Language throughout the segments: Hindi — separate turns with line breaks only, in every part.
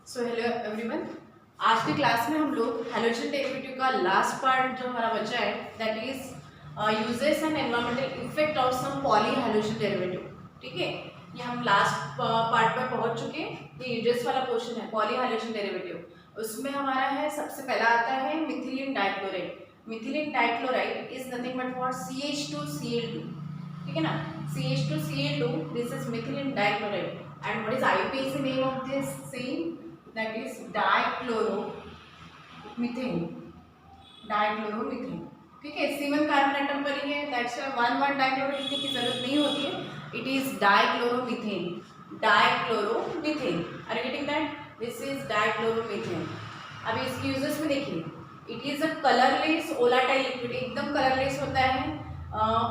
So hello everyone. आज की क्लास में हम लोग हैलोजन डेरिवेटिव का लास्ट पार्ट जो हमारा बचा है that is uses and environmental effect of some polyhalogen derivative. ठीक है, ये हम लास्ट पार्ट पर पहुंच चुके हैं। ये यूजेस वाला पोर्शन है पॉली हैलोजन डेरिवेटिव। उसमें हमारा है सबसे पहला आता है methylene dichloride. Methylene dichloride is nothing but for CH2Cl2। ठीक है ना, CH2Cl2, this is methylene dichloride. and what is IUPAC name of this same? That is dichloromethane। Dichloromethane. ठीक है, C1 कार्बन एटम पर ही है, दैट्स व्हाई 1 डाइक्लोरो लिखने की जरूरत नहीं होती है। It is dichloromethane. Dichloromethane, are you getting that? This is dichloromethane. अभी इसकी यूजेस में देखिए, it is a colourless volatile liquid. एकदम कलरलेस होता है।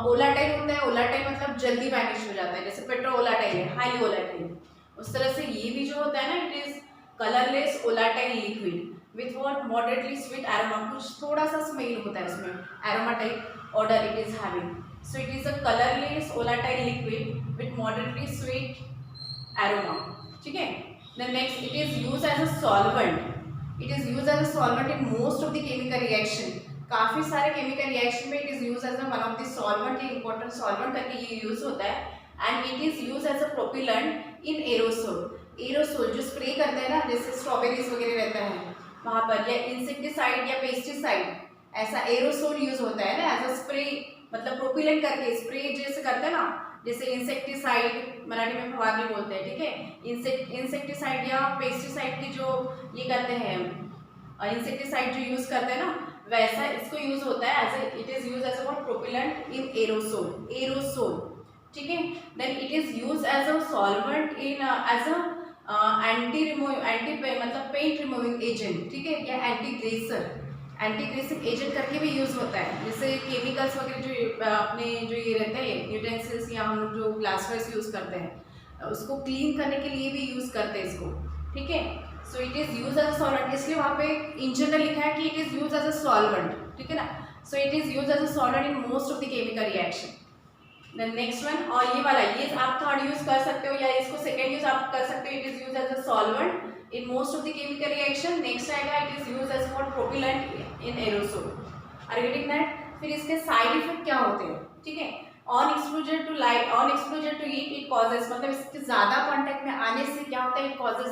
ओलाटाइल होता है, ओलाटाइल मतलब जल्दी वैनिश हो जाता है, जैसे पेट्रो ओलाटाइल है, हाईली ओलाटाइल। उस तरह से ये भी जो होता है ना, it is colourless volatile liquid with what moderately sweet aroma. कुछ थोड़ा सा स्मेल होता है उसमें, aroma type order it is having. So it is a colourless volatile liquid with moderately sweet aroma. ठीक है, then next it is used as a solvent. It is used as a solvent in most of the chemical reaction. काफी सारे केमिकल रिएक्शन में it is used as one of the solvent, important solvent करके ये यूज होता है। And it is used as a propellant in aerosol. Aerosol जो स्प्रे करते हैं ना, जैसे स्ट्रॉबेरीज वगैरह रहता है वहां पर, या इंसेक्टिसाइड या पेस्टिसाइड, ऐसा एरोसोल यूज होता है ना एज अ स्प्रे, मतलब प्रोपेलेंट करके स्प्रे जैसे करते हैं ना, जैसे इंसेक्टिसाइड मराठी में फवारनी बोलते हैं। ठीक है, इंसेक्टिसाइड या पेस्टिसाइड की जो ये करते हैं, इंसेक्टिसाइड जो यूज करते हैं ना, वैसा इसको यूज होता है as it is use as a propellant in aerosol. Aerosol, ठीक है। Then it is use as a solvent in as a anti मतलब पेंट रिमूविंग एजेंट। ठीक है, या एंटी ग्रेसिंग एजेंट करके भी यूज होता है। जैसे केमिकल्स वगैरह जो अपने जो ये रहते हैं यूटेंसिल्स, या हम लोग जो ग्लासवेयर्स यूज करते हैं उसको क्लीन करने के लिए भी यूज करते हैं इसको। ठीक है, so it is use as a solvent, इसलिए वहाँ पे इन जनरल लिखा है कि it is use as a solvent. ठीक है ना, so it is use as a solvent in most of the chemical reaction. Then next one, और ये वाला ये आप थर्ड यूज कर सकते हो या इसको सेकंड यूज आप कर सकते हो। It is use as a solvent in most of the chemical reaction. Next आएगा it is use as for propellant in aerosol. Are you getting that? फिर इसके साइड इफेक्ट क्या होते हैं? ठीक है, on exposure to light, on exposure to heat it causes, मतलब इसके ज्यादा कांटेक्ट में आने से क्या होता है? It causes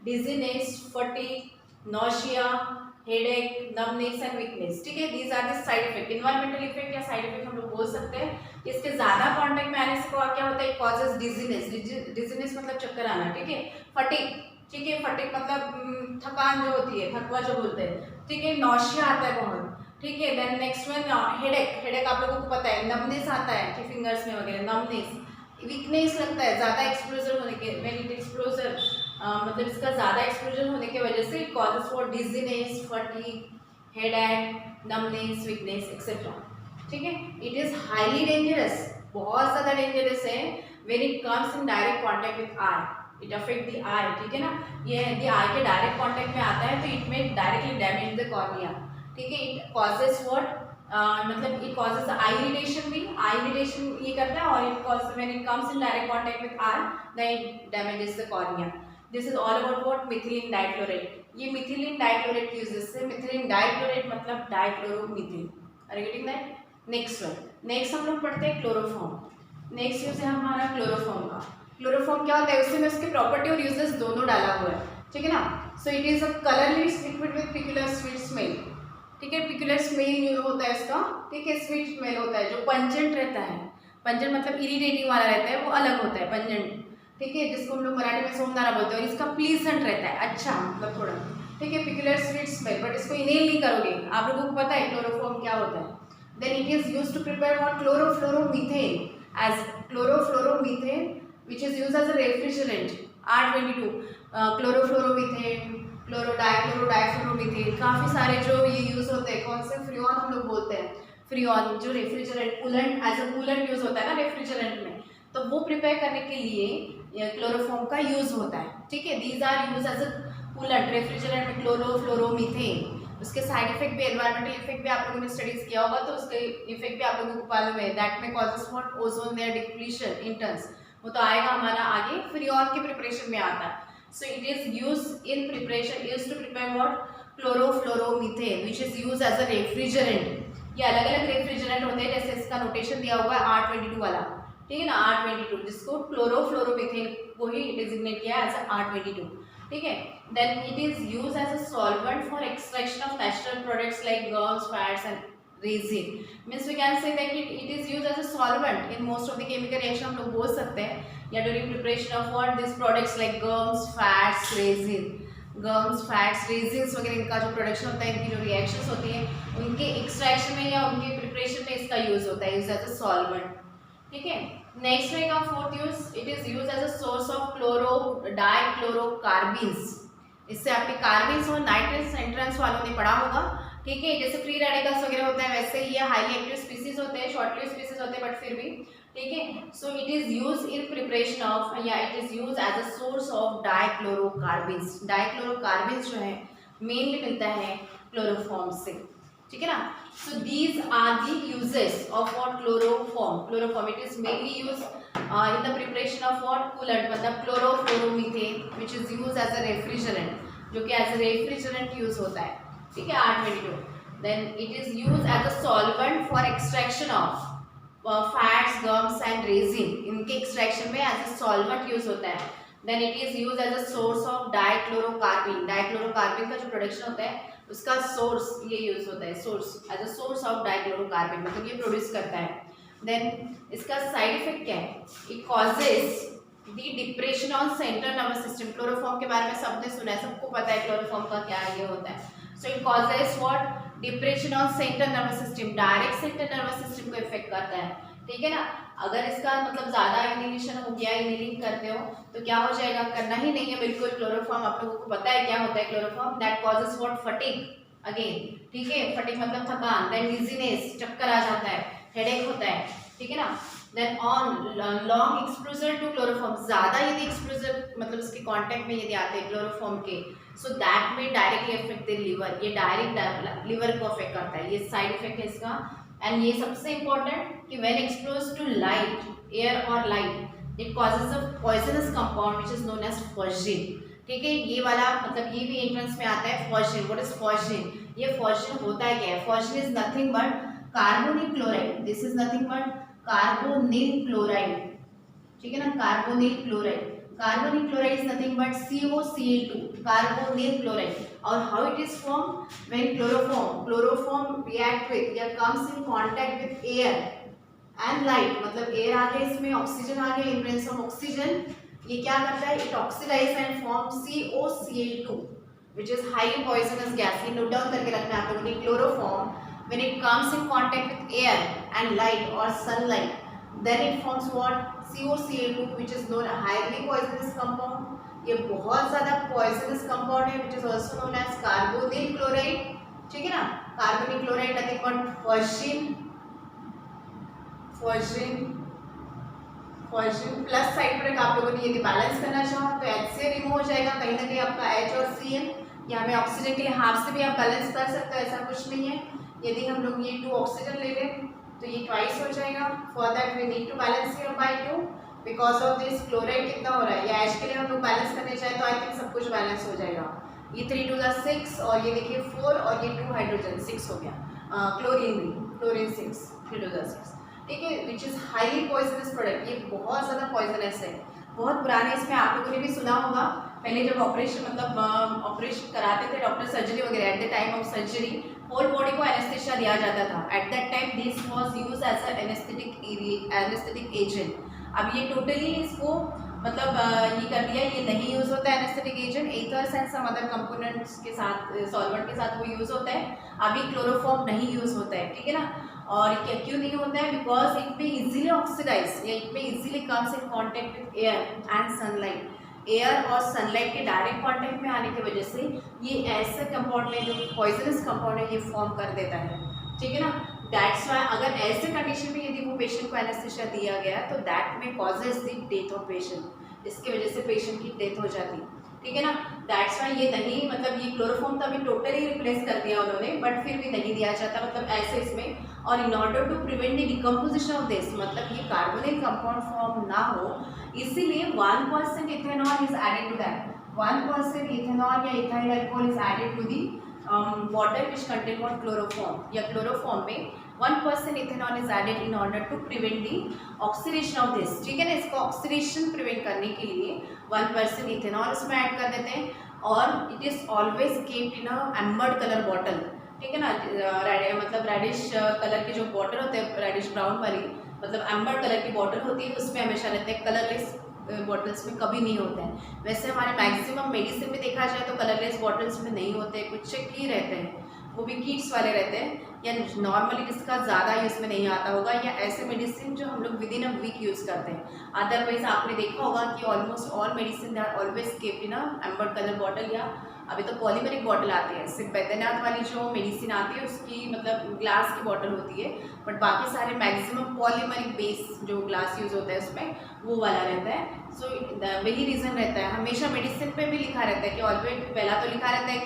dizziness, fatigue, nausea, headache, numbness and weakness. ठीक है, these are the side effect. Environmental effect या साइड इफेक्ट हम लोग बोल सकते हैं। इसके ज्यादा कांटेक्ट में आने से क्या होता है? कॉजेस डिजीनेस मतलब चक्कर आना। ठीक है, फटीग, ठीक है, फटीग मतलब थकान जो होती है, थकवा जो बोलते हैं। ठीक है, नॉशिया आता है बहुत। ठीक है, देन नेक्स्ट वन हेडेक आप लोगों को पता है। नमनेस आता है कि फिंगर्स में वगैरह, नमनेस। वीकनेस लगता है ज्यादा एक्सपोजर होने के, व्हेन इट एक्सपोजर मतलब इसका ज्यादा एक्सपोजर होने की वजह से causes for dizziness, fatigue, headache, numbness, weakness etcetera. ठीक है, इट इज हाईली डेंजरस, बहुत ज्यादा डेंजरस है when it comes in direct contact with eye. It affect the eye. ठीक है ना, ये यदि आई के डायरेक्ट कांटेक्ट में आता है तो इट में डायरेक्टली डैमेज द कॉर्निया। ठीक है, इट कॉजेस व्हाट मतलब इट कॉजेस आई इरिटेशन भी, आई इरिटेशन ये करता है, और it causes when it comes in direct contact with eye then it damages the cornea. This is all about what? Methylene dichloride. ये मिथिलीन डाइक्लोराइड की यूजेस से, मिथिलीन डाइक्लोराइड मतलब dichloromethane. Are you getting that? Next one, next हम लोग पढ़ते हैं क्लोरोफॉर्म। नेक्स्ट यूज है हमारा क्लोरोफॉर्म का। क्लोरोफॉर्म क्या होता है? उसमें उसकी प्रॉपर्टी और यूजेस दोनों डाला हुआ है। ठीक है ना, so it is a colourless liquid with peculiar sweet smell. ठीक है, पिकुलर स्मेल होता है इसका। ठीक है, स्वीट स्मेल होता है, जो पंजेंट रहता है। पंजेंट मतलब इरिटेटिंग वाला रहता है, वो अलग होता है पंजेंट। ठीक है, जिसको हम लोग मराठी में सोमदाना बोलते हैं। और इसका प्लीजेंट रहता है, अच्छा मतलब थोड़ा। ठीक है, पिकुलर स्वीट स्मेल, बट इसको इनहेल नहीं करोगे। आप लोगों को पता है क्लोरोफॉर्म क्या होता है। Then it is used to prepare what? Chlorofluoromethane, as chlorofluoromethane, which is used as a refrigerant, R22, chlorofluoromethane, chlorodichlorodifluoromethane, काफी सारे जो ये यूज होते हैं। कौन से? फ्रियॉन हम लोग बोलते हैं। फ्रियॉन जो refrigerant, coolant, as a coolant use होता है ना रेफ्रिजरेंट में, तो वो प्रिपेयर करने के लिए क्लोरोफॉर्म का यूज होता है। ठीक है, these are use as a coolant refrigerant में, क्लोरोफ्लोरोमीथेन। उसके साइड इफेक्ट भी, एनवायरमेंटल इफेक्ट भी आप लोगों ने स्टडीज किया होगा, तो उसके इफेक्ट भी आप लोगों को मालूम है। That may causes what? Ozone layer depletion in terms, वो तो आएगा हमारा आगे। फ्रियॉन के प्रिपरेशन में आता है। So it is used in preparation, used to prepare what? Chlorofluoromethane, which is used as a refrigerant. ये अलग अलग रेफ्रिजरेंट होते हैं, जैसे इसका नोटेशन दिया हुआ है R22 वाला, ठीक है ना, R22, जिसको क्लोरोफ्लोरोमीथेन को ही डिजिग्नेट किया है एज R22, ठीक है. Then it is use as a solvent for extraction of natural products like gums, fats and resin. Means we can say that it is use as a solvent in most of the chemical reaction, हम लोग बोल सकते हैं, या during preparation of what this products like gums, fats, resin. Gums, fats, resins वगैरह इनका जो प्रोडक्शन होता है, इनकी जो रिएक्शंस होती हैं, उनके एक्सट्रैक्शन में या उनके प्रिपरेशन में इसका यूज होता है, यूज एज अ सॉल्वेंट, ठीक है. नेक्स्ट रहेगा fourth use, it is use as a source of dichlorocarbenes. इससे आपके कार्बिन्स और नाइट्रस एंट्रेंस वालों ने पढ़ा होगा, ठीक है. जैसे फ्री रेडिकल्स वगैरह होता है, वैसे ही ये हाईली एक्टिव स्पीसीज होते हैं, शॉर्ट लिव्ड स्पीसीज होते हैं, बट फिर भी, ठीक है. So it is use in preparation of, या it is use as a source of dichlorocarbenes. Dichlorocarbenes जो है मेनली मिलता है क्लोरोफॉर्म से, ठीक है ना. So these are the uses of what? Chloroform. Chloroform it is mainly use in the preparation of what? Coolant, मतलब क्लोरोफ्लोरोमीथेन, which is used as a refrigerant, जो कि as a refrigerant use होता है, ठीक है, R22. Then it is used as a solvent for extraction of fats, gums and resin. इनके extraction में as a solvent use होता है. Then it is used as a source of dichlorocarbon. Dichlorocarbene का जो प्रोडक्शन होता है, उसका सोर्स ये यूज होता है, source as a source of dichlorocarbene, मतलब ये प्रोड्यूस करता है. देन इसका साइड इफेक्ट क्या है? It causes the depression on central nervous system. Chloroform के बारे में सबने सुना है, सबको पता है क्लोरोफॉर्म का क्या ये होता है. So it causes what? Depression on central nervous system. Direct central nervous system को इफेक्ट करता है, ठीक है ना. अगर इसका मतलब ज़्यादा इनहिलेशन हो गया, इनहेलिंग करते हो तो क्या हो जाएगा? करना ही नहीं है बिल्कुल. क्लोरोफॉर्म आप लोगों को पता है क्या होता है chloroform. That causes what? Fatigue again, ठीक है. फटीग मतलब थकान. देन डिजीनेस, चक्कर आ जाता है, हेडेक होता है, ठीक है ना. Then on long exposure to chloroform, ज़्यादा यदि एक्सपोजर मतलब इसके कांटेक्ट में यदि आते हैं क्लोरोफॉर्म के, सो दैट में डायरेक्टली अफेक्ट द लिवर. ये डायरेक्ट लिवर को अफेक्ट करता है, ये साइड इफेक्ट है इसका. एंड ये सबसे इंपॉर्टेंट कि when expose to light, air और light, it causes a poisonous compound which is known as phosgene, ठीक है. ये वाला मतलब ये भी एंट्रेंस में आता है, फॉस्जिन. What is phosgene? ये फॉस्जिन होता है क्या है? Phosgene is nothing but carbonyl chloride. This is nothing but carbonyl chloride, ठीक है ना. Carbonyl chloride. Carbonyl chloride is nothing but COCl2, carbonyl chloride. और how it is form? When chloroform react with या comes in contact with air and light, मतलब एयर आ गया, इसमें ऑक्सीजन आ गया, इन प्रेजेंस ऑफ ऑक्सीजन, ये क्या करता है? It oxidise and form COCl2 which is highly poisonous gas. ये नोट डाउन करके रखना है आप लोगों ने. Chloroform when it comes in contact with air and light or sunlight, then it forms what? COCl2, which is known highly poisonous compound. ये बहुत ज़्यादा poisonous compound है, which is also known as carbonyl chloride, ठीक है ना. Carbonyl chloride nothing but phosgene plus side पर आप लोगों ने यदि बैलेंस करना चाहो तो HCl रिमूव हो जाएगा, कहीं ना कहीं आपका H और Cl, यहाँ में ऑक्सीजन के लिए हाफ से भी आप बैलेंस कर सकते हो, ऐसा कुछ नहीं है. यदि हम लोग ये 2 ऑक्सीजन ले लें तो ये ट्वाइस हो जाएगा. For that we need to balance here by 2 because of this. Chloride कितना हो रहा है? या H के लिए हम लोग बैलेंस करने चाहें तो आई थिंक सब कुछ बैलेंस हो जाएगा. ये 3 2 6 और ये देखिए 4 और ये 2 हाइड्रोजन 6 हो गया. क्लोरीन 6, 3 2 6, ठीक है. Which is highly poisonous product. ये बहुत ज़्यादा पॉइजनस है, बहुत पुराने. इसमें आप लोगों ने भी सुना होगा पहले जब ऑपरेशन मतलब ऑपरेशन कराते थे डॉक्टर, सर्जरी वगैरह, at the time of surgery whole body को एनेस्थेशिया दिया जाता था. At that time this was use as a anaesthetic agent. अब ये टोटली इसको मतलब ये कर दिया, ये नहीं यूज़ होता है anaesthetic agent. Ethers and some other components के साथ, सॉल्वेंट के साथ वो यूज़ होता है. अभी क्लोरोफॉर्म नहीं यूज़ होता है, ठीक है ना. और क्या क्यों नहीं होता है? बिकॉज इट में इजीली ऑक्सीडाइज या इट में easily comes in contact with air and sunlight. Air और सनलाइट के डायरेक्ट कांटेक्ट में आने की वजह से ये ऐसे कंपाउंड में जो पॉइजनस कंपाउंड है ये फॉर्म कर देता है, ठीक है ना. दैट्स वाई अगर ऐसे कंडीशन में यदि वो पेशेंट को एनेस्थेशिया दिया गया तो दैट में causes the death of patient. इसकी वजह से पेशेंट की डेथ हो जाती, ठीक है ना. दैट्स वाई ये नहीं, मतलब ये क्लोरोफॉर्म तो अभी टोटली रिप्लेस कर दिया उन्होंने, बट फिर भी नहीं दिया जाता, मतलब ऐसे इसमें. और in order to prevent the decomposition of this, मतलब ये कार्बोनिल कंपाउंड फॉर्म ना हो, इसीलिए 1% ethanol is added to that. 1% ethanol या ethyl alcohol is added to the water which contain what chloroform या chloroform में 1% ethanol is added in order to prevent the oxidation of this, ठीक है ना। इसको ऑक्सीडेशन प्रिवेंट करने के लिए 1% ethanol इसमें ऐड कर देते हैं और it is always kept in a ambered colour bottle, ठीक है ना। मतलब रेडिश कलर के जो बॉटल होते हैं, रेडिश ब्राउन वाली मतलब एम्बर कलर की बॉटल होती है, उसमें हमेशा रहते हैं। कलरलेस बॉटल्स में कभी नहीं होते हैं। वैसे हमारे मैक्सिमम मेडिसिन में देखा जाए तो कलरलेस बॉटल्स में नहीं होते, कुछ ही रहते हैं, वो भी किड्स वाले रहते हैं या नॉर्मली जिसका ज़्यादा यूज़ में नहीं आता होगा, या ऐसे मेडिसिन जो हम लोग within a week use करते हैं। अदरवाइज आपने देखा होगा कि almost all medicine they are always kept in a amber colour bottle, या अभी तो पॉलीमेरिक बॉटल आती है। सिर्फ बैद्यनाथ वाली जो मेडिसिन आती है उसकी मतलब ग्लास की बॉटल होती है, बट बाकी सारे मैक्सिमम पॉलीमेरिक बेस जो ग्लास यूज़ होता है उसमें वो वाला रहता है। सो वही रीज़न रहता है, हमेशा मेडिसिन पे भी लिखा रहता है कि ऑलवेज पहला तो लिखा रहता है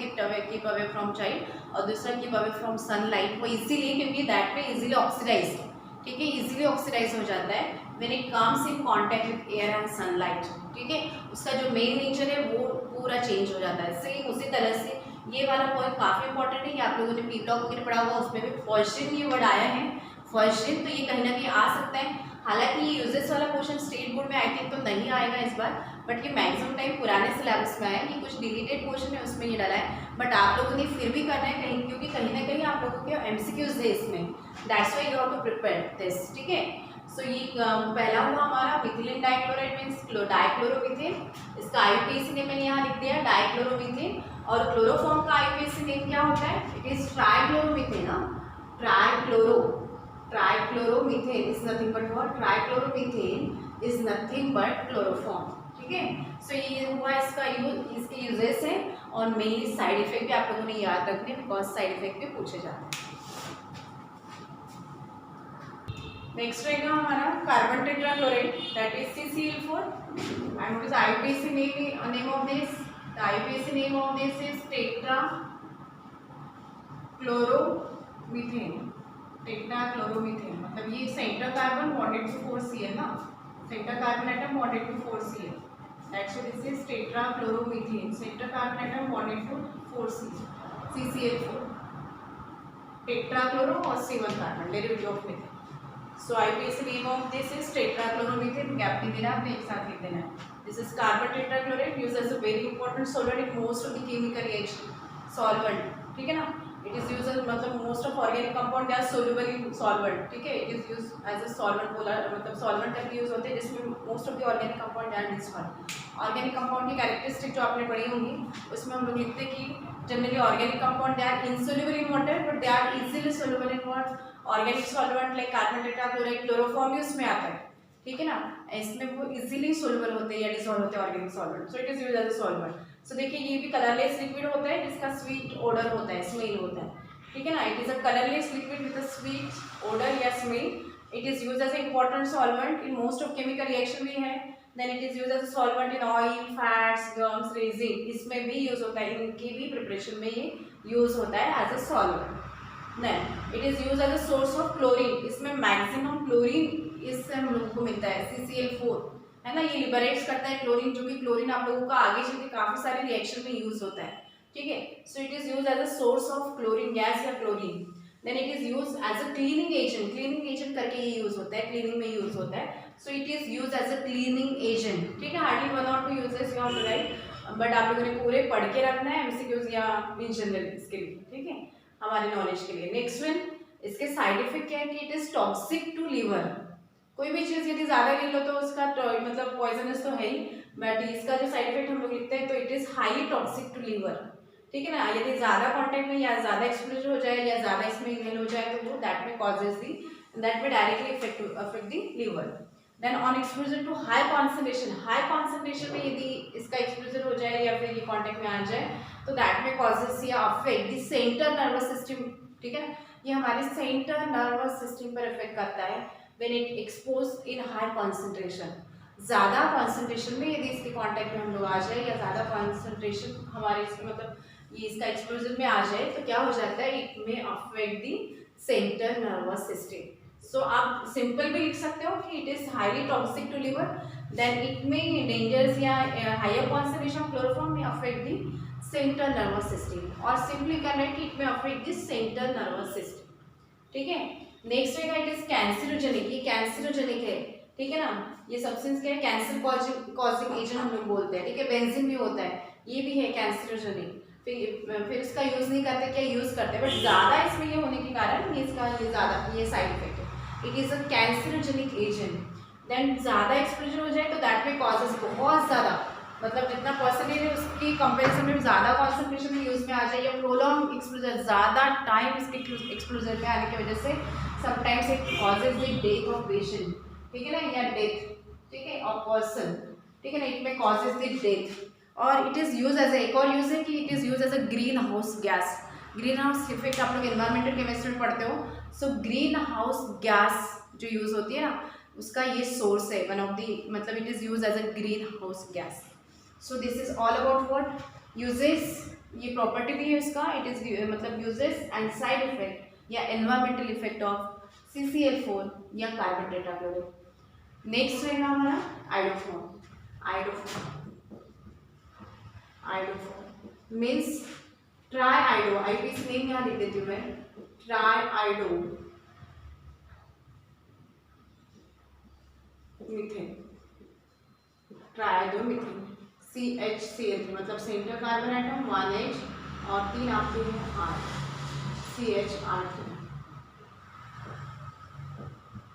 कीप अवे फ्रॉम चाइल्ड, और दूसरा कीप अवे फ्रॉम सनलाइट। वो इसीलिए क्योंकि दैट में इजीली ऑक्सीडाइज, ठीक है, इजीली ऑक्सीडाइज हो जाता है when it comes in contact with air and sunlight, ठीक है। उसका जो मेन नेचर है वो पूरा चेंज हो जाता है। सेम उसी तरह से ये वाला पॉइंट काफ़ी इंपॉर्टेंट है कि आप लोगों ने पी ब्लॉक वगैरह पढ़ा होगा, उसमें भी फर्स्ट ये वर्ड आया है, फर्स्ट तो ये कहीं ना कहीं आ सकता है। हालांकि ये यूजेस वाला क्वेश्चन स्टेट बोर्ड में आई थिंक तो नहीं आएगा इस बार, बट ये मैक्सिमम टाइम पुराने सिलेबस में आया है। ये कुछ डिलीटेड क्वेश्चन है उसमें ये डाला है, बट आप लोगों ने फिर भी करना है कहीं, क्योंकि कहीं ना कहीं आप लोगों के एमसीक्यूज है इसमें, that's why you have to prepare this, ठीक है। सो ये पहला हुआ हमारा मिथिलीन डाइक्लोराइड मीन्स डाइक्लोरोमीथेन, इसका आईयूपीएसी नेम मैंने यहाँ लिख दिया डाइक्लोरोमीथेन। और क्लोरोफॉर्म का आईयूपीएसी नेम क्या होता है? It is trichloromethane, trichloromethane is nothing but what, trichloromethane is nothing but chloroform, ठीक है। सो ये हुआ इसका यूज, इसके यूजेस है, और मेनली साइड इफेक्ट भी आप लोगों ने याद रखने, बिकॉज साइड इफेक्ट भी पूछे जाते हैं। नेक्स्ट रहेगा हमारा carbon tetrachloride, that is CCl4, and what is IUPAC name of this? The IUPAC name of this is tetrachloromethane, tetrachloromethane मतलब ये centre carbon bonded to 4Cl ना, centre carbon atom bonded to 4Cl, that's why this is tetrachloromethane, centre carbon atom bonded to 4Cl, CCl4, tetrachloro और C1 carbon derivative of methane. So IUPAC name of this is tetrachloromethane, gap नहीं देना, आपने एक साथ लिख देना है। This is carbon tetrachloride used as a very important solvent in most of the chemical reaction, solvent, ठीक है ना। इट इज यूज्ड मतलब most of organic compound they are soluble in solvent, ठीक है। It is used as a solvent, बोला मतलब सॉल्वेंट करके यूज होते हैं, जिसमें most of the organic compound they are dissolved. Organic compound की कैरेक्टरिस्टिक जो आपने पढ़ी होंगी उसमें हम लोग लिखते हैं कि generally organic compound they are insoluble in water but they are easily soluble in what, organic solvent like carbon tetrachloride, chloroform भी उसमें आता है, ठीक है ना। इसमें वो इजीली सोल्युबल होते हैं या डिसॉल्व होते हैं organic solvent, so it is used as a solvent. So देखिए ये भी कलरलेस लिक्विड होता है जिसका स्वीट ओडर होता है, स्मेल होता है, ठीक है ना। It is a colourless liquid with a sweet odour या smell. It is used as a important solvent in most of chemical reaction भी है। Then it is used as a solvent in oil, fats, gums, resin, इसमें भी यूज होता है, इनकी भी प्रिपरेशन में ये यूज होता है as a solvent. Then it is used as a source of chlorine, इसमें मैक्सिमम क्लोरीन इससे हम लोगों को मिलता है, CCl4 है ना। ये लिबरेट्स करता है क्लोरीन, जो कि क्लोरीन आप लोगों का आगे चल के काफी सारे रिएक्शन में यूज होता है, ठीक है। So it is used as a source of chlorine gas या chlorine. Then it is used as a cleaning agent, cleaning agent करके ये यूज होता है, क्लीनिंग में यूज होता है। So it is used as a cleaning agent, ठीक है। Hardly 1 or 2 uses you have to write, but आप लोगों ने पूरे पढ़ के रखना है एमसीक्यूज या इन जनरल इसके लिए, ठीक है, हमारे नॉलेज के लिए। नेक्स्ट वन, इसके साइड इफेक्ट क्या है कि it is toxic to liver. कोई भी चीज़ यदि ज़्यादा ले लो तो उसका मतलब पॉइजनस तो है ही, बट इसका जो साइड इफेक्ट हम लोग लिखते हैं तो it is highly toxic to liver, ठीक है ना। यदि ज़्यादा कॉन्टेक्ट में या ज़्यादा एक्सपोजर हो जाए या ज़्यादा इसमें इनहेल हो जाए तो वो दैट में कॉजेज दी, दैट में directly affect the liver. Then on exposure to high concentration में यदि इसका एक्सपोजर हो जाए या फिर ये कॉन्टेक्ट में आ जाए तो दैट में कॉजेज या affect the central nervous system, ठीक है। ये हमारे सेंट्रल नर्वस सिस्टम पर इफेक्ट करता है when it expose in high concentration. ज़्यादा कॉन्सेंट्रेशन में यदि इसके कॉन्टेक्ट में हम लोग आ जाए या ज़्यादा कॉन्सेंट्रेशन हमारे इसके मतलब ये इसका एक्सपोजर में आ जाए तो क्या हो जाता है, it may affect the central nervous system. So आप सिंपल भी लिख सकते हो कि it is highly toxic to liver, then it may dangers या higher concentration of chloroform may affect the central nervous system, और सिंपली करना है कि it may affect the central nervous system, ठीक है। नेक्स्ट रहेगा इट इज कैंसरोजेनिक, ये कैंसरोजेनिक है, ठीक है ना। ये सब्सटेंस क्या है, कैंसर कॉजिंग एजेंट हम लोग बोलते हैं, ठीक है। बेंजीन भी होता है, ये भी है कैंसरोजेनिक। फिर इसका यूज नहीं करते, क्या यूज करते हैं, बट ज्यादा इसमें ये होने के कारण ये इसका ये ज्यादा ये साइड इफेक्ट है। It is a cancerogenic agent. Then ज्यादा एक्सपोजर हो जाए तो दैट में कॉजेज बहुत ज्यादा, मतलब जितना परसेंटेज है उसकी कंपेरिजन में ज़्यादा कॉन्सेंट्रेशन में यूज़ में आ जाए, या प्रोलॉन्ग एक्सपोजर, ज़्यादा टाइम इसके एक्सपोजर में आने की वजह से sometimes it causes the death of patient, ठीक है ना, या डेथ, ठीक है, ऑफ पर्सन, ठीक है ना, इट में कॉजेज द डेथ। और इट इज़ यूज एज एक और यूज है कि it is use as a green house gas. Green house effect आप लोग एनवायरमेंटल केमिस्ट्री में पढ़ते हो। सो ग्रीन हाउस गैस जो यूज़ होती है ना, उसका ये सोर्स है, वन ऑफ दी, मतलब it is use as a green house gas. So this is all about what uses, ये प्रॉपर्टी भी है इसका, इट इज मतलब यूजेस एंड साइड इफेक्ट या एनवायरमेंटल इफेक्ट ऑफ CCl4 या कार्बन टेट्राक्लोराइड। नेक्स्ट रहेगा हमारा iodoform. Iodoform means tri iodo, IPC name यहाँ लिख देती हूँ मैं, tri iodo methane, triiodo methane, CHCl3, मतलब सेंटर कार्बन एटम 1H और 3 आपके हैं R, CHR3,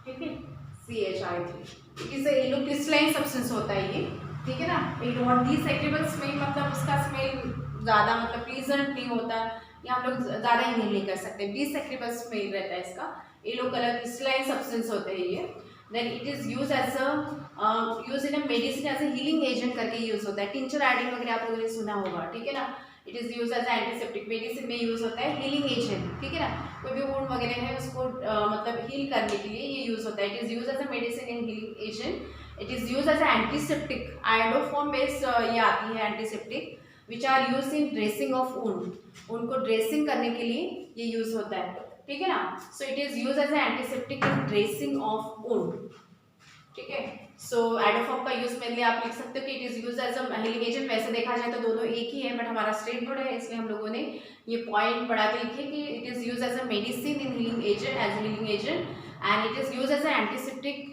ठीक है, CHI3। इसे येलो क्रिस्टलाइन सब्सटेंस होता है ये, ठीक है ना। इट वॉट दी सेक्रेबल स्मेल, मतलब उसका स्मेल ज़्यादा मतलब प्लीजेंट नहीं होता, या हम लोग ज़्यादा इन्हेल नहीं कर सकते, डिसेक्रेबल स्मेल रहता है इसका, येलो कलर क्रिस्टलाइन सब्सटेंस होते हैं ये। Then it is use as a use in a medicine as a healing agent करके यूज होता है, टिंचर आयोडीन वगैरह आप लोगों ने सुना होगा, ठीक है ना। It is use as antiseptic, medicine में यूज होता है, हीलिंग एजेंट, ठीक है ना। कोई भी वुंड वगैरह है उसको मतलब हील करने के लिए ये यूज होता है। It is use as a medicine in healing agent. It is use as a antiseptic, iodoform based ये आती है antiseptic, which are use in dressing of wound, उनको ड्रेसिंग करने के लिए ये यूज होता है, ठीक है ना। So it is use as a antiseptic in dressing of wound, ठीक है। सो आइडोफॉर्म का यूज मेनली आप लिख सकते हो कि it is use as a healing agent. वैसे देखा जाए तो दोनों एक ही है, बट हमारा स्टेट बोर्ड है इसलिए हम लोगों ने ये पॉइंट बढ़ा के लिखे कि it is use as a medicine in healing agent, as a healing agent, and it is use as a antiseptic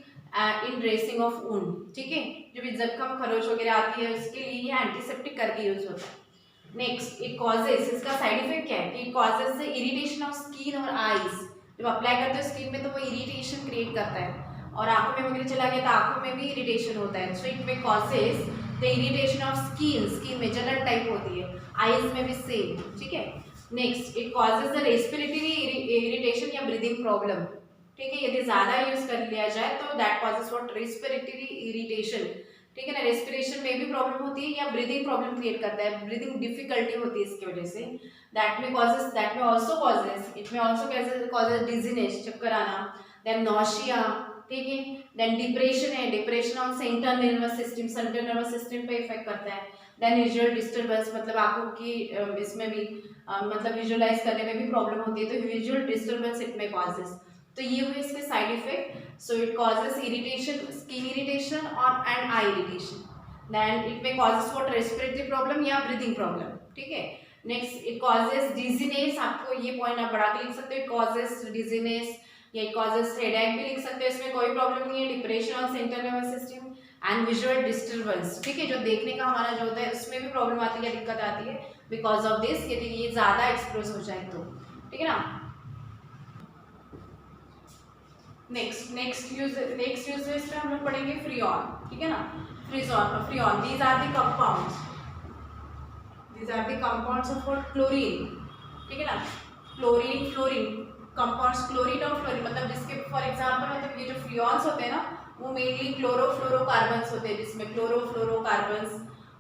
in dressing of wound, ठीक है। जो भी जख्म खरोच वगैरह आती है उसके लिए ये एंटीसेप्टिक करके यूज होता है। नेक्स्ट इट कॉजेज, इसका साइड इफेक्ट क्या है कि it causes irritation of skin और आईज। जब अप्लाई करते हो स्किन में तो वो इरिटेशन क्रिएट करता है, और आंखों में वगैरह चला गया तो आंखों में भी इरिटेशन होता है। सो इट में causes the irritation of skin, skin में जलन टाइप होती है, आईज में भी सेम, ठीक है। Next it causes the respiratory irritation या ब्रीदिंग प्रॉब्लम, ठीक है। यदि ज्यादा यूज कर लिया जाए तो that causes what respiratory irritation, ठीक है ना। रेस्पिरेशन में भी प्रॉब्लम होती है या ब्रीदिंग प्रॉब्लम क्रिएट करता है, ब्रीदिंग डिफिकल्टी होती है इसकी वजह से। दैट में कॉजेज, दैट में ऑल्सो कॉजेज, इट में ऑल्सो कॉजेज डिजीनेस, चक्कर आना, देन नॉशिया, ठीक है। देन डिप्रेशन है, depression on central nervous system, central nervous system पे इफेक्ट करता है। देन विजुअल डिस्टर्बेंस, मतलब आंखों की इसमें भी मतलब विजुअलाइज करने में भी प्रॉब्लम होती है, तो विजुअल डिस्टर्बेंस इट में कॉजेज। तो ये हुए इसके side effect. So it causes irritation, skin irritation और and eye irritation. Then it में कॉजेज व्हाट रेस्पिरेटरी प्रॉब्लम या ब्रीदिंग प्रॉब्लम, ठीक है। नेक्स्ट इट कॉजेज डिजीनेस, आपको ये पॉइंट आप बढ़ा के लिख सकते हो, इट कॉजेज डिजीनेस या इट कॉजेज हेडेक भी लिख सकते हो, इसमें कोई प्रॉब्लम नहीं है। Depression on central nervous system and visual disturbance, ठीक है। जो देखने का हमारा जो होता है उसमें भी प्रॉब्लम आती है, दिक्कत आती है बिकॉज ऑफ दिस, यदि ये ज्यादा एक्सप्रेस हो जाए तो, ठीक है ना। नेक्स्ट यूज पे हम लोग पढ़ेंगे फ्रीऑन, ठीक है ना। Freon these are the compounds, these are the compounds of what chlorine, ठीक है ना। क्लोरीन, फ्लोरीन कंपाउंड्स, क्लोरीन और फ्लोरीन, मतलब जिसके फॉर एग्जांपल मतलब ये जो फ्रियॉन्स होते हैं ना वो मेनली क्लोरोफ्लोरोकार्बन्स होते हैं, जिसमें क्लोरोफ्लोरोकार्बन्स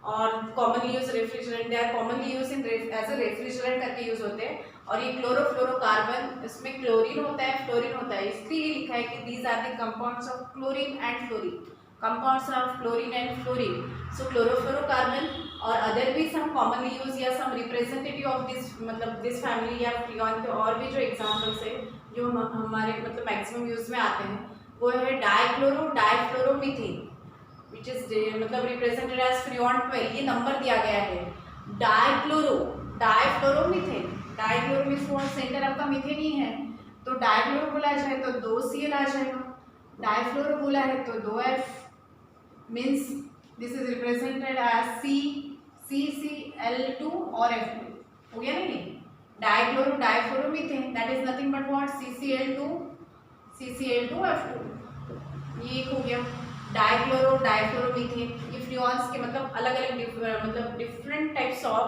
और commonly use refrigerant, they are commonly use in as a refrigerant करके यूज होते हैं। और ये क्लोरोफ्लोरोकार्बन, इसमें क्लोरीन होता है, फ्लोरीन होता है, इसलिए लिखा है कि these are the compounds of chlorine and fluorine, compounds of chlorine and fluorine. So chlorofluorocarbon or other भी some commonly used या some representative of this मतलब this family या फ्रियॉन के और भी जो एग्जाम्पल्स है जो हमारे मतलब मैक्सिमम यूज में आते हैं वो है डाइक्लोरो, डाइफ्लोरोमीथेन, विच इज मतलब रिप्रेजेंटेड एज फ्रीऑन 12, ये नंबर दिया गया है। Dichloro, difluoromethane, dichloro means what, centre आपका मीथेन ही है, तो डाइक्लोरो बोला जाए तो 2 Cl आ जाएगा, डाइफ्लोरो बोला है तो 2 F, means this is represented as CCl2 और F2, हो गया नहीं? Dichloro difluoromethane that is nothing but what, CCl2 F2, ये एक हो गया। डाइक्लोरो डाइफ्लोरोमीथेन, ये फ्रीऑन्स के मतलब अलग अलग मतलब डिफरेंट टाइप्स ऑफ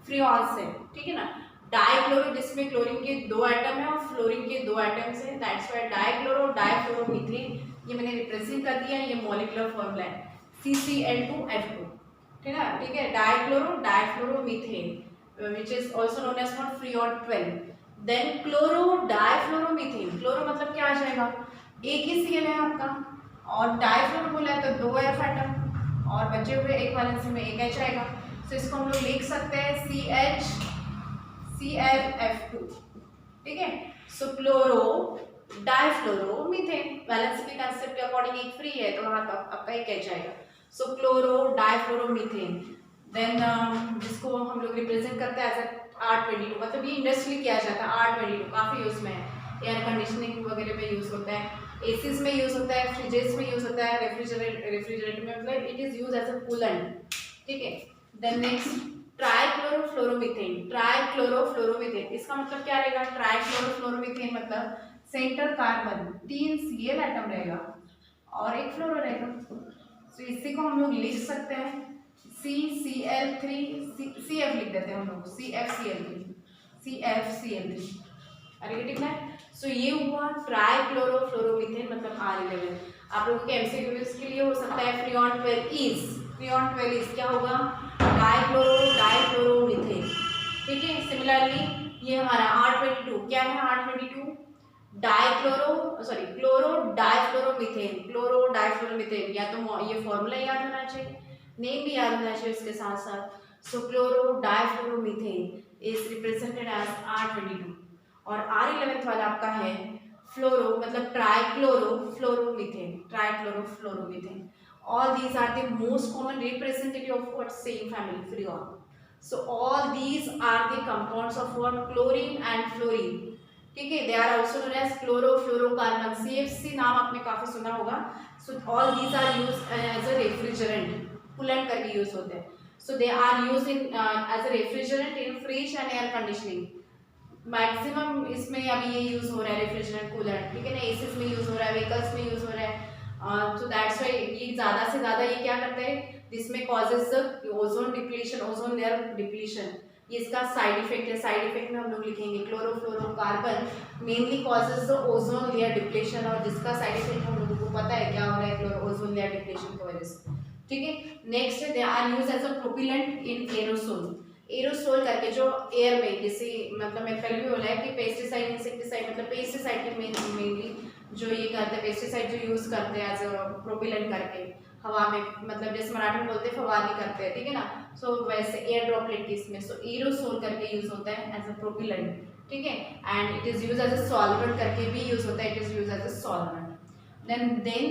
फ्रीऑन्स है, ठीक है ना। डाइक्लोरो जिसमें क्लोरीन के 2 एटम है और फ्लोरीन के 2 एटम्स है, दैट्स व्हाई डाइक्लोरो डाइफ्लोरोमीथेन, ये मैंने रिप्रेजेंट कर दिया, ये मॉलिक्यूलर फॉर्मूला है CCl2F2, ठीक है, ठीक है। Dichloro difluoromethane which is also known as for freon 12। Then chloro difluoromethane, chloro मतलब क्या आ जाएगा, एक ही Cl है आपका, और डाइफ्लोरो बोला है तो 2 F एटम और बचे हुए एक वैलेंसी में एक H आएगा, तो इसको हम लोग लिख सकते हैं CHClF2, ठीक है। सो क्लोरो डाइफ्लोरोमीथेन, वैलेंसी के कांसेप्ट के अकॉर्डिंग एक फ्री है तो वहां तक आपका एक H आएगा, सो क्लोरो डाइफ्लोरोमीथेन। देन जिसको हम लोग रिप्रेजेंट करते हैं एज R22, मतलब ये इंडस्ट्रियली किया जाता है, R22 काफी यूज में है, एयर कंडीशनिंग वगैरह में यूज होता है, एसीज में यूज होता है, फ्रिजेस में यूज होता है, रेफ्रिजरेटर में, मतलब it is use as a coolant, ठीक है। देन नेक्स्ट ट्राइक्लोरोफ्लोरोमीथेन, ट्राइक्लोरोफ्लोरोमीथेन इसका मतलब क्या रहेगा, ट्राइक्लोरोफ्लोरोमीथेन मतलब सेंटर कार्बन 3 Cl एटम रहेगा और एक फ्लोरो रहेगा, तो इसी को हम लोग लिख सकते हैं CCl3 CF लिख देते हैं हम लोग, CFCl3, अरे ठीक है। सो ये हुआ ट्राइक्लोरोफ्लोरोमीथेन मतलब R11। आप लोगों के एमसीक्यूज के लिए हो सकता है फ्रीऑन 12 इज क्या होगा, डाइक्लोरो डाइफ्लोरोमीथेन, ठीक है। सिमिलरली ये हमारा R22 क्या है, R22 क्लोरो डाइफ्लोरोमीथेन, क्लोरो डाइफ्लोरोमीथेन, या तो ये फॉर्मूला याद होना चाहिए, नेम भी याद होना चाहिए उसके साथ साथ। So chloro difluoromethane is represented as R22, और R11 वाला आपका है फ्लोरो मतलब trichlorofluoromethane, trichlorofluoromethane. All these are the most common representative of what same family, freon. So all these are the compounds of what, chlorine and fluorine, ठीक है। They are also known as chlorofluorocarbon, CFC नाम आपने काफी सुना होगा। So all these are used as a refrigerant, coolant करके यूज होते हैं। So they are used in as a refrigerant in fridge and air conditioning। Maximum इसमें अभी ये यूज हो रहा है रेफ्रिजरेंट कूलर, ठीक है ना, एसीज में यूज हो रहा है, व्हीकल्स में यूज हो रहा है, तो दैट्स व्हाई ये ज़्यादा से ज़्यादा ये क्या करते हैं, जिसमें causes ozone depletion, ozone layer depletion, ये इसका साइड इफेक्ट है। साइड इफेक्ट में हम लोग लिखेंगे chlorofluorocarbon mainly causes the ozone layer depletion, और जिसका साइड इफेक्ट हम लोगों को पता है क्या हो रहा है ओजोन लेयर डिप्लीशन की वजह से, ठीक है। Next they are use as a propellant in aerosol, aerosol करके जो एयर में, जैसे मतलब मैं पहले भी बोला है कि पेस्टिसाइड इंसेक्टिसाइड मतलब पेस्टिसाइड के मेनली जो ये करते हैं, पेस्टिसाइड जो यूज करते हैं एज अ प्रोपिलेंट करके हवा में, मतलब जैसे मराठी में बोलते हैं फवारनी करते हैं, ठीक है ना, सो वैसे एयर ड्रॉपलेट की इसमें सो एरोसोल करके यूज होता है एज अ प्रोपिलेंट, ठीक है। And it is use as a solvent करके भी यूज होता है, it is use as a solvent. then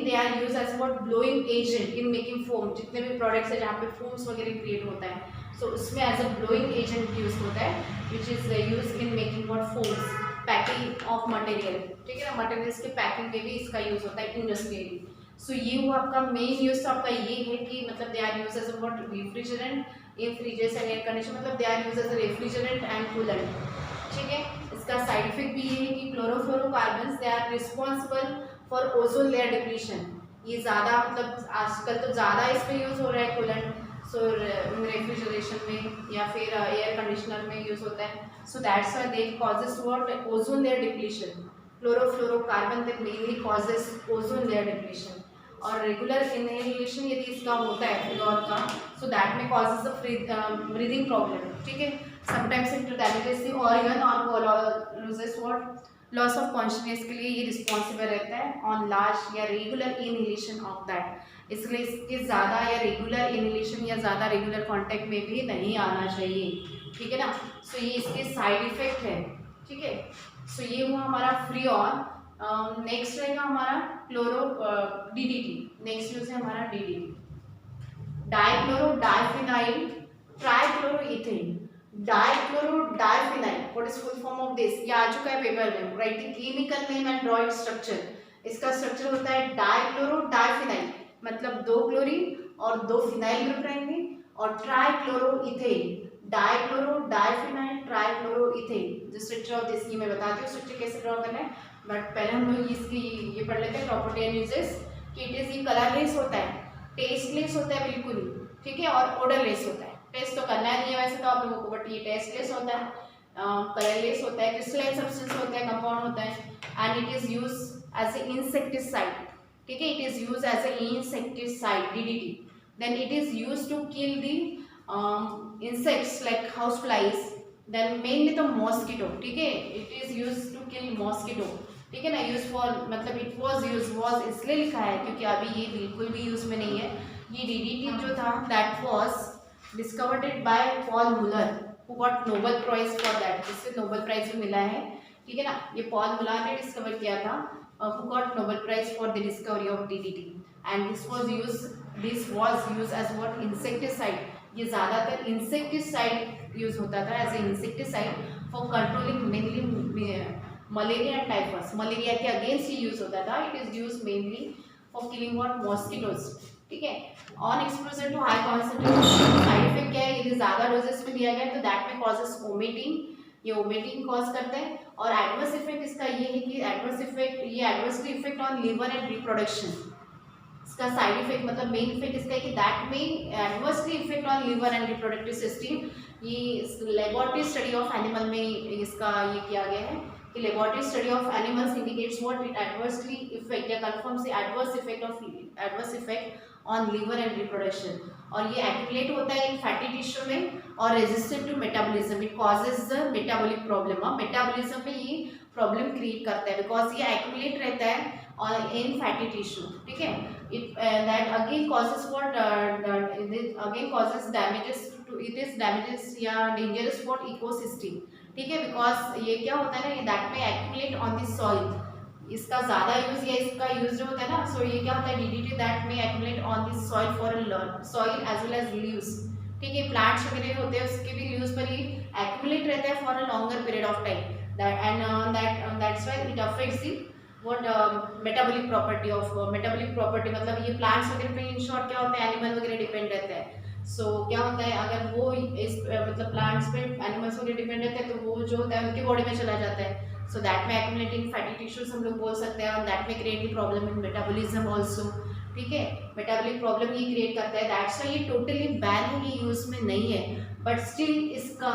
they are used as what, blowing agent in making foam, जितने भी प्रोडक्ट्स है जहाँ पे फोम्स वगैरह क्रिएट होता है, सो उसमें as a blowing agent use होता है, which is use in making what, foams, packing of material, ठीक है ना, मटेरियल्स के पैकिंग पे भी इसका यूज होता है इंडस्ट्रियली। सो ये हुआ आपका मेन यूज, तो आपका ये है कि मतलब they are use as a what, refrigerant in fridges and air condition, मतलब they are use as a refrigerant and coolant, ठीक है। इसका साइड इफेक्ट भी ये है कि chlorofluorocarbons they are responsible for ozone layer depletion, ये ज़्यादा मतलब आजकल तो ज़्यादा इस पर यूज़ हो रहा है कूलेंट, सो रेफ्रिजरेशन में या फिर एयर कंडीशनर में यूज़ होता है, so that's why they causes what, ozone layer depletion. Chlorofluorocarbon they mainly causes ozone layer depletion, और रेगुलर इनहेलेशन यदि इसका होता है फ्लोर का, so that may causes a breathing problem, ठीक है। Sometimes it damages the organ और loses what, loss of consciousness के लिए ये रिस्पॉन्सिबल रहता है ऑन लार्ज या रेगुलर इनहेलेशन ऑफ दैट, इसलिए इसके ज़्यादा या रेगुलर इनहेलेशन या ज़्यादा रेगुलर कॉन्टैक्ट में भी नहीं आना चाहिए, ठीक है ना। सो ये इसके साइड इफेक्ट है, ठीक है। सो ये हुआ हमारा फ्रीऑन। नेक्स्ट रहेगा हमारा क्लोरो DDT, नेक्स्ट यूज है हमारा DDT। Dichloro diphenyl trichloroethane, dichloro diphenyl, what is full form of this, ये आ चुका है पेपर में, write the chemical name and draw its structure. इसका स्ट्रक्चर होता है डाइक्लोरो डाइफिनाइल, मतलब 2 क्लोरीन और 2 फिनाइल ग्रुप रहेंगे, और ट्राइक्लोरोइथेन, डाइक्लोरो डाइफिनाइल ट्राइक्लोरोइथेन। जो स्ट्रक्चर ऑफ दिस, ये मैं बताती हूँ स्ट्रक्चर कैसे ड्रॉ करना है, बट पहले हम लोग इसकी ये पढ़ लेते हैं प्रॉपर्टी एंड यूजेस कि इट इज ये कलरलेस होता है, टेस्टलेस होता है बिल्कुल ही, ठीक है, और ओडरलेस होता है। टेस्ट तो करना नहीं है वैसे तो आप लोगों को, बट ये टेस्टलेस होता है, कलरलेस होता है, क्रिस्टलाइन सब्सटेंस होता है, कंपाउंड होता है, and it is use as a insecticide, ठीक है, it is use as a insecticide DDT, then it is use to kill the insects like house flies, then mainly the mosquito, ठीक है, it is used to kill mosquito, ठीक है ना, यूज फॉर मतलब इट वॉज यूज, वॉज इसलिए लिखा है क्योंकि अभी ये बिल्कुल भी यूज में नहीं है। ये DDT जो था that was discovered by Paul Muller who got Nobel prize for that, जिससे नोबेल प्राइज भी मिला है, ठीक है ना, ये पॉल मुलर ने डिस्कवर किया था, who got Nobel prize for the discovery of DDT, and this was use as what insecticide. ये ज़्यादातर इंसेक्टिसाइड यूज होता था as a insecticide for controlling mainly malaria and typhus, malaria के अगेंस्ट ही यूज होता था। It is use mainly for killing what mosquitoes, ठीक है। On exposure to high concentration side effect क्या है, यदि ज़्यादा डोजेस में दिया गया तो दैट में कॉजेस वोमिटिंग, ये वोमिटिंग कॉज करते हैं, और एडवर्स इफेक्ट इसका ये है कि एडवर्स इफेक्ट, ये adversely effect on liver and reproduction, इसका साइड इफेक्ट मतलब मेन इफेक्ट इसका है कि दैट में adversely effect on liver and reproductive system. ये लेबोरेटरी स्टडी ऑफ एनिमल में इसका ये किया गया है कि laboratory study of animals indicates what it adversely effect या confirms the adverse effect on liver and reproduction, और ये एक्यूमुलेट होता है इन फैटी टिश्यू में और resistant to metabolism, it causes the metabolic problem, और मेटाबॉलिज्म में ये प्रॉब्लम क्रिएट करता है बिकॉज ये एक्यूमुलेट रहता है और इन फैटी टिश्यू, ठीक है। It that again causes what again causes damages to, it is damages या डेंजरस फॉर इकोसिस्टम, ठीक है, बिकॉज ये क्या होता है ना, दैट में एक्यूमुलेट ऑन द सॉइल, इसका ज़्यादा यूज या इसका यूज जो होता है ना, सो ये क्या होता है DDT दैट में accumulate on the soil for soil as well as leaves, ठीक है, प्लांट्स वगैरह होते हैं उसके भी लीव्स पर ही एक्यूमुलेट रहता है for a longer period of time, that and that's why it affects the what metabolic property, मतलब ये प्लांट्स वगैरह पे इन शॉर्ट क्या होता है, एनिमल वगैरह डिपेंड रहता है। सो क्या होता है अगर वो इस मतलब प्लांट्स पे एनिमल्स वगैरह डिपेंड रहते हैं तो वो जो होता है उनकी बॉडी में चला जाता है, सो दैट में एक्यूमुलेटिंग फैटी टिश्यूज हम लोग बोल सकते हैं, और दैट में create the problem in metabolism also, ठीक है, मेटाबॉलिक प्रॉब्लम ये क्रिएट करता है, दैट्स व्हाई ये टोटली बैन है, ये यूज में नहीं है, बट स्टिल इसका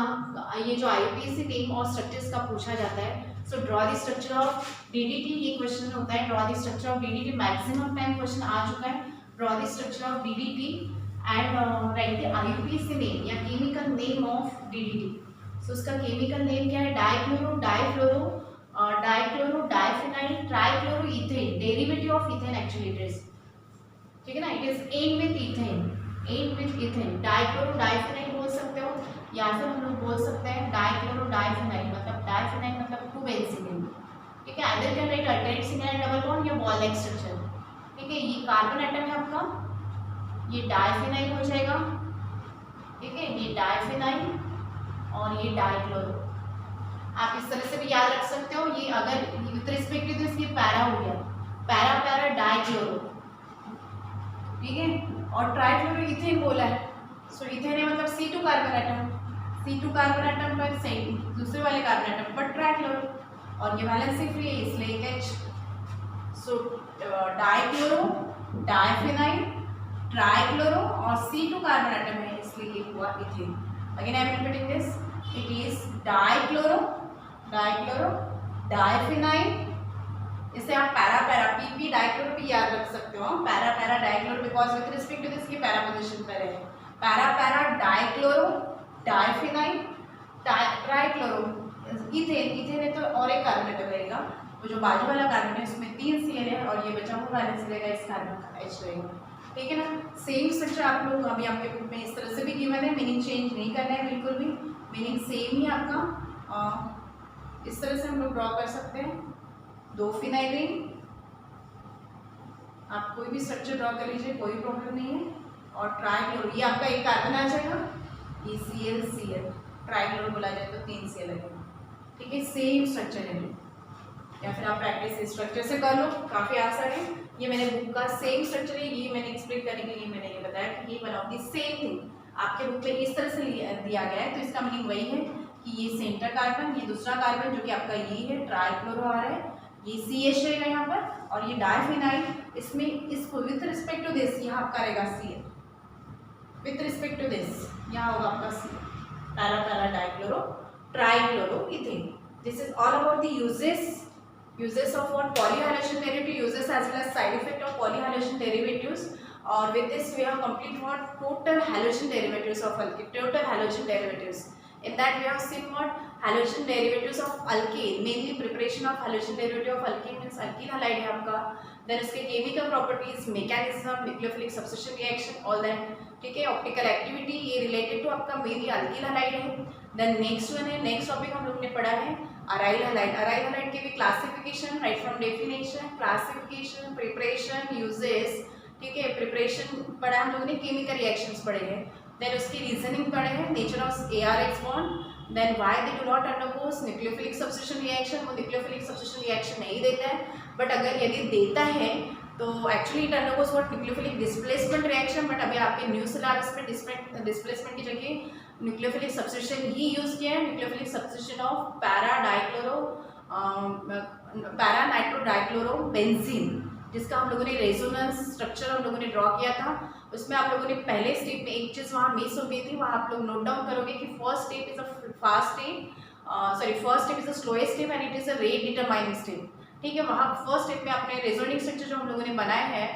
ये जो IUPAC नेम और स्ट्रक्चर्स का पूछा जाता है। So draw the structure of DDT, ये क्वेश्चन होता है, draw the structure of DDT, maximum time question आ चुका है, draw the structure of DDT and write the IUPAC name या chemical name of DDT। So उसका केमिकल नेम क्या है, dichloro diphenyl trichloroethane, derivative of ethane actually it is, ठीक है ना, it is an with ethane, dichloro diphenyl बोल सकते हो, या फिर हम लोग बोल सकते हैं डाइक्लोरो डाइफिनाइल मतलब 2 बेंजीन, ठीक है, either can write alternate single and double bond या बॉल लाइक स्ट्रक्चर, ठीक है, ये कार्बन एटम है आपका, ये डाइफिनाइल हो जाएगा, ठीक है, ये डाइफिनाइल और ये डाइक्लोरो, आप इस तरह से भी याद रख सकते हो। ये अगर विद रिस्पेक्ट टू दिस ये पैरा हो गया, पैरा डाइक्लोरो, ठीक है, और ट्राइक्लोरोइथेन बोला है, सो इथेन है मतलब C2 कार्बन एटम पर सेम दूसरे वाले कार्बन एटम पर ट्राइक्लोरो, और ये वैलेंसी फ्री है इसलिए एक H, सो डाइक्लोरो डाइफिनाइल ट्राइक्लोरो और C2 कार्बन एटम है इसलिए ये हुआ ethane. Again I am repeating this, it is dichloro diphenyl, इसे आप पैरा PP डाइक्लोरो भी याद रख सकते हो, para dichloro because with respect to this की पैरा पोजीशन पर है, para dichloro diphenyl trichloro ethane है तो और एक कार्बन एटम रहेगा, वो जो बाजू वाला कार्बन है उसमें 3 Cl है और ये बचा हुआ बैलेंस रहेगा इस कार्बन का H रहेगा, ठीक है ना। सेम स्ट्रक्चर आप लोग अभी आपके बुक में इस तरह से भी गिवन है, मीनिंग चेंज नहीं करना है बिल्कुल भी, मीनिंग सेम ही आपका इस तरह से हम लोग ड्रॉ कर सकते हैं, 2 फिनाइल रिंग, आप कोई भी स्ट्रक्चर ड्रॉ कर लीजिए कोई प्रॉब्लम नहीं है, और ट्राइक्लोरो, ये आपका एक कार्बन आ जाएगा, ये ClCl, ट्राइक्लोरो बोला जाए तो 3 Cl लगेगा, ठीक है। सेम स्ट्रक्चर है, या फिर आप प्रैक्टिस इस स्ट्रक्चर से कर लो, काफ़ी आसान है। ये मैंने बुक का सेम स्ट्रक्चर है, ये मैंने एक्सप्लेन करने के लिए मैंने ये बताया कि ये one of the same thing आपके बुक में इस तरह से दिया गया है, तो इसका मीनिंग वही है कि ये सेंटर कार्बन, ये दूसरा कार्बन जो कि आपका ये है ट्राइक्लोरो आ रहा है, ये CH रहेगा यहाँ पर, और ये डाइफिनाइल, इसमें इसको विथ रिस्पेक्ट टू दिस यहाँ आपका रहेगा Cl, with respect to this यहाँ होगा आपका Cl, para para dichloro trichloro ethane. This is all about the uses of what polyhalation derivative, uses as well as side effect of polyhalation derivatives, or with this we have complete what total halogen derivatives of alkene, total halogen derivatives. In that we have seen what halogen derivatives of alkane, mainly preparation of halogen derivative of alkane means alkyl halide है आपका, then इसके chemical properties, mechanism, nucleophilic substitution reaction, all that, ठीक है। ऑप्टिकल एक्टिविटी ये रिलेटेड टू आपका मेनली अल्किल हलाइड है। देन नेक्स्ट वन है, नेक्स्ट टॉपिक हम लोग ने पढ़ा है अराइल हलाइड। अराइल हलाइड के भी classification right from definition, classification, preparation, uses, ठीक है। प्रिपरेशन पढ़ा हम लोगों ने, केमिकल रिएक्शंस पढ़े हैं, देन उसकी रीजनिंग पढ़े हैं, nature of ARX bond, then why they do not undergoes nucleophilic substitution reaction. वो न्यूक्लियोफिलिक सब्स्टिट्यूशन रिएक्शन नहीं देता है, बट अगर यदि देता है तो actually it undergoes what nucleophilic displacement reaction, but अभी आपके न्यू सिलेबस में डिस्प्लेसमेंट की जगह न्यूक्लियोफिलिक सब्स्टिट्यूशन ही यूज किया है, nucleophilic substitution of para nitro dichloro benzene, जिसका हम लोगों ने रेजोनेंस स्ट्रक्चर हम लोगों ने ड्रॉ किया था। उसमें आप लोगों ने पहले स्टेप में एक चीज़ वहाँ मिस हो गई थी, वहाँ आप लोग नोट डाउन करोगे कि first step is a fast step, first step is a slowest step and it is a rate determining step, ठीक है। वहाँ फर्स्ट स्टेप में आपने रेजोनेटिंग स्ट्रक्चर जो हम लोगों ने बनाया है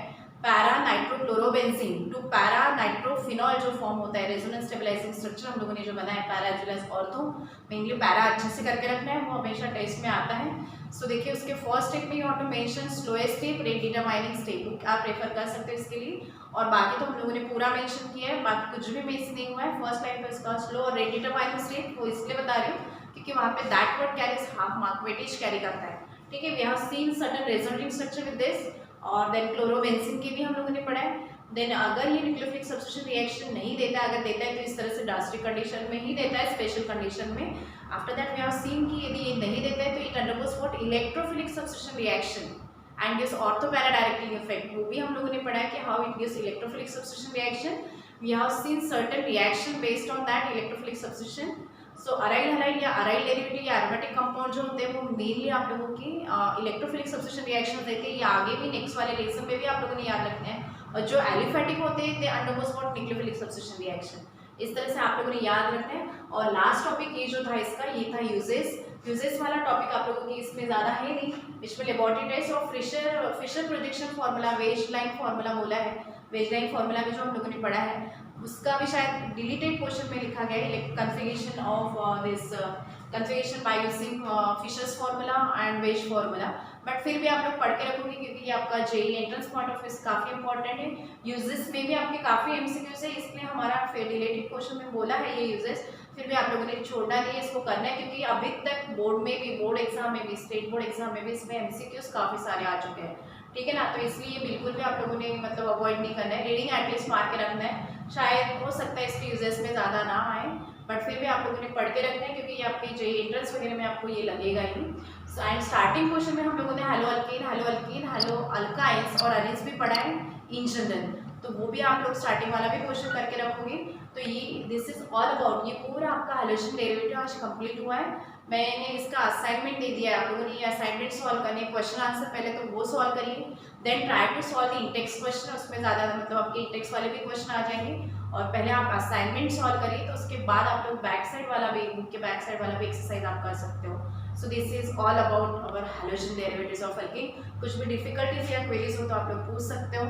para nitrochlorobenzene to para nitrophenol जो फॉर्म होता है, रेजोनेंस स्टेबलाइजिंग स्ट्रक्चर हम लोगों ने जो बनाया है para as well as ortho, mainly para अच्छे से करके रखना है, वो हमेशा टेस्ट में आता है। सो देखिए उसके फर्स्ट स्टेप में you have to mention slowest step, rate determining step, आप रेफर कर सकते हो इसके लिए। और बाकी तो हम लोगों ने पूरा मेंशन किया है, बाकी कुछ भी मिस नहीं हुआ है। फर्स्ट लाइन पर इसका स्लो और रेट डिटरमाइनिंग स्टेप वो इसलिए बता रही हूँ क्योंकि वहाँ पे that word carries half mark weightage carry करता है, ठीक है। We have seen certain resonating structure with this, और देन क्लोरोबेंजीन के भी हम लोगों ने पढ़ा है। देन अगर ये न्यूक्लियोफिलिक सब्स्टिट्यूशन रिएक्शन नहीं देता, अगर देता है तो इस तरह से ड्रास्टिक कंडीशन में ही देता है, स्पेशल कंडीशन में। After that we have seen कि यदि ये नहीं देता है तो it undergoes what electrophilic substitution reaction and this ortho para directing effect, वो भी हम लोगों ने पढ़ा है कि how it gives electrophilic substitution reaction. We have seen certain reaction based on that electrophilic substitution. So aryl halide या अराइल डेरिवेटिव या एरोमेटिक कंपाउंड जो होते हैं वो मेनली आप लोगों की इलेक्ट्रोफिलिक सब्स्टिट्यूशन रिएक्शन देते हैं, या आगे भी नेक्स्ट वाले लेसन में भी आप लोगों ने याद रखना है। और जो एलिफेटिक होते हैं they undergoes what nucleophilic substitution reaction, इस तरह से आप लोगों ने याद रखना है। और लास्ट टॉपिक ये जो था इसका, ये था यूजेस वाला टॉपिक आप लोगों की इसमें ज़्यादा है नहीं, इसमें लेबोरेटरी टेस्ट और Fischer projection formula, wedge line formula बोला है, वेज लाइन फार्मूला में जो हम लोगों ने पढ़ा है उसका भी शायद डिलीटेड क्वेश्चन में लिखा गया है, configuration of this configuration by using Fischer's formula and wedge formula, but फिर भी आप लोग पढ़ के रखोगे क्योंकि ये आपका JEE entrance point of view काफ़ी इंपॉर्टेंट है। यूजेस में भी आपके काफ़ी एमसीक्यूज है, इसलिए हमारा रिलेटेड क्वेश्चन में बोला है ये यूजेस, फिर भी आप लोगों ने छोड़ना नहीं है, इसको करना है क्योंकि अभी तक बोर्ड में भी, बोर्ड एग्जाम में भी, स्टेट बोर्ड एग्जाम में भी इसमें एमसीक्यूज काफ़ी सारे आ चुके हैं, ठीक है ना। तो इसलिए बिल्कुल भी आप लोगों ने मतलब अवॉइड नहीं करना है, रीडिंग एटलीस्ट मार के रखना है। शायद हो सकता है इसके यूजेस में ज़्यादा ना आए, बट फिर भी आप लोगों ने पढ़ के रखना है क्योंकि ये आपके जेईई एंट्रेंस वगैरह में आपको ये लगेगा ही। एंड स्टार्टिंग क्वेश्चन में हम लोगों ने हेलो अल्काइंस और अरेंज भी पढ़ा है इन जनरल, तो वो भी आप लोग स्टार्टिंग वाला भी क्वेश्चन करके रखोगे। तो ये दिस इज ऑल अबाउट, ये पूरा आपका हैलोजन डेरिवेटिव आज कंप्लीट हुआ है। मैंने इसका असाइनमेंट दे दिया है, आप लोगों ने ये असाइनमेंट सॉल्व करने, क्वेश्चन आंसर पहले तो वो सॉल्व करिए, then try to solve the intext question, उसमें ज़्यादा मतलब आपके इंटेक्स वाले भी क्वेश्चन आ जाएंगे। और पहले आप असाइनमेंट सॉल्व करिए, तो उसके बाद आप लोग बैक साइड वाला भी, बुक के बैक साइड वाला भी एक्सरसाइज आप कर सकते हो। सो this is all about our halogen derivatives of alkene. कुछ भी डिफिकल्टीज या क्वेरीज हो तो आप लोग पूछ सकते हो।